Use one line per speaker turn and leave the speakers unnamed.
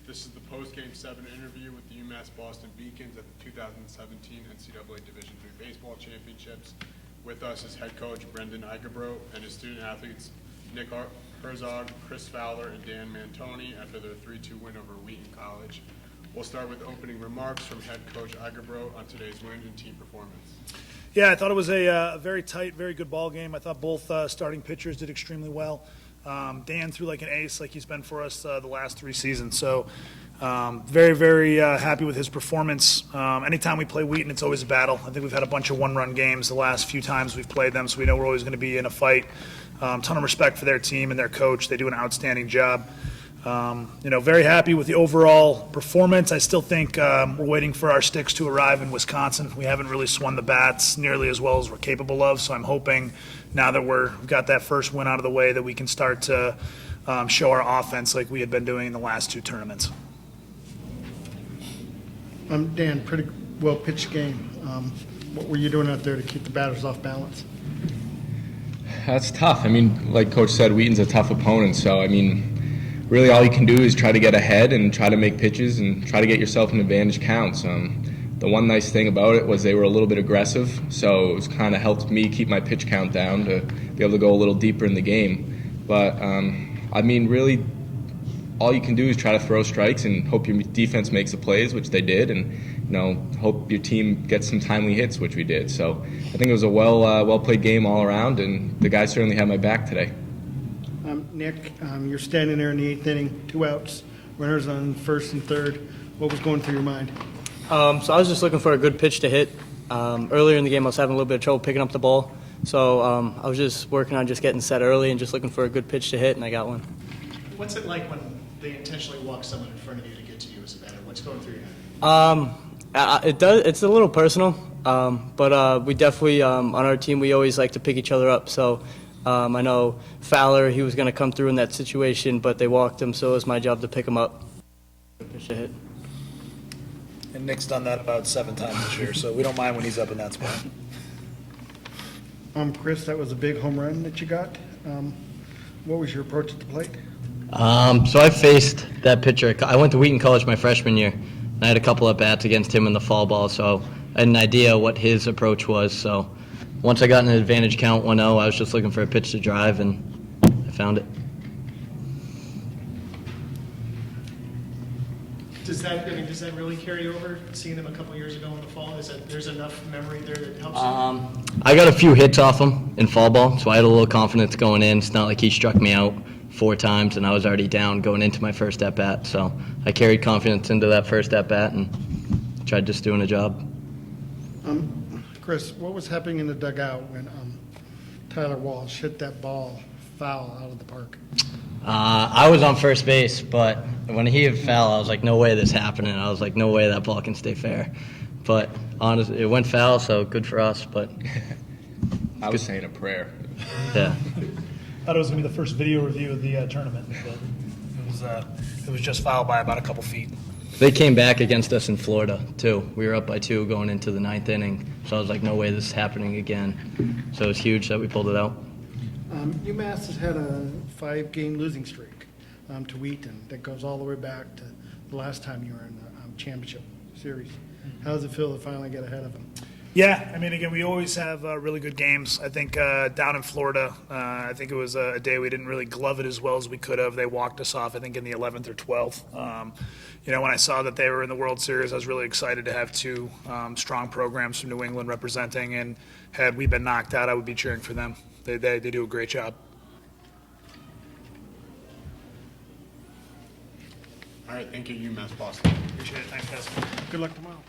This is the post-game 7 interview with the UMass Boston Beacons at the 2017 NCAA Division III Baseball Championships. With us is head coach Brendan Eigebrodt and his student athletes Nick Herzog, Chris Fowler, and Dan Mantoni after their 3-2 win over Wheaton College. We'll start with opening remarks from head coach Eigebrodt on today's win and team performance.
Yeah, I thought it was a very tight, very good ball game. I thought both starting pitchers did extremely well. Dan threw like an ace, like he's been for us the last 3 seasons. So very, very happy with his performance. Anytime we play Wheaton, it's always a battle. I think we've had a bunch of one-run games the last few times we've played them, so we know we're always going to be in a fight. Ton of respect for their team and their coach. They do an outstanding job. Very happy with the overall performance. I still think we're waiting for our sticks to arrive in Wisconsin. We haven't really swung the bats nearly as well as we're capable of, so I'm hoping now that we've got that first win out of the way that we can start to show our offense like we had been doing in the last 2 tournaments.
Dan, pretty well pitched game. What were you doing out there to keep the batters off balance?
That's tough. I mean, like Coach said, Wheaton's a tough opponent, so really all you can do is try to get ahead and try to make pitches and try to get yourself an advantage counts. The one nice thing about it was they were a little bit aggressive, so it was kind of helped me keep my pitch count down to be able to go a little deeper in the game. But, really all you can do is try to throw strikes and hope your defense makes the plays, which they did, and hope your team gets some timely hits, which we did. So I think it was a well-played game all around, and the guys certainly had my back today.
Nick, you're standing there in the 8th inning, 2 outs, runners on first and third. What was going through your mind?
So I was just looking for a good pitch to hit. Earlier in the game, I was having a little bit of trouble picking up the ball. So I was just working on just getting set early and just looking for a good pitch to hit, and I got one.
What's it like when they intentionally walk someone in front of you to get to you as a batter? What's going through your head?
It's a little personal, but we definitely, on our team, we always like to pick each other up. So I know Fowler, he was going to come through in that situation, but they walked him, so it was my job to pick him up. Good pitch to hit.
And Nick's done that about 7 times this year, so we don't mind when he's up in that spot.
Chris, that was a big home run that you got. What was your approach at the plate?
So I faced that pitcher. I went to Wheaton College my freshman year, and I had a couple of bats against him in the fall ball, so I had an idea what his approach was. So once I got an advantage count 1-0, I was just looking for a pitch to drive, and I found it.
Does that really carry over? Seeing him a couple years ago in the fall, there's enough memory there that helps you?
I got a few hits off him in fall ball, so I had a little confidence going in. It's not like he struck me out 4 times, and I was already down going into my first at-bat. So I carried confidence into that first at-bat and tried just doing a job.
Chris, what was happening in the dugout when Tyler Walsh hit that ball foul out of the park?
I was on first base, but when he hit foul, I was like, no way this happening. I was like, no way that ball can stay fair. But honestly, it went foul, so good for us. But
I was saying a prayer.
yeah.
Thought it was going to be the first video review of the tournament, but it was just fouled by about a couple feet.
They came back against us in Florida, too. We were up by 2 going into the 9th inning, so I was like, no way this is happening again. So it was huge that we pulled it out.
UMass has had a 5-game losing streak to Wheaton that goes all the way back to the last time you were in the championship series. How does it feel to finally get ahead of them?
Yeah, again, we always have really good games. I think down in Florida, I think it was a day we didn't really glove it as well as we could have. They walked us off, I think, in the 11th or 12th. When I saw that they were in the World Series, I was really excited to have 2 strong programs from New England representing, and had we been knocked out, I would be cheering for them. They do a great job.
All right, thank you, UMass Boston.
Appreciate it. Thanks, guys.
Good luck tomorrow.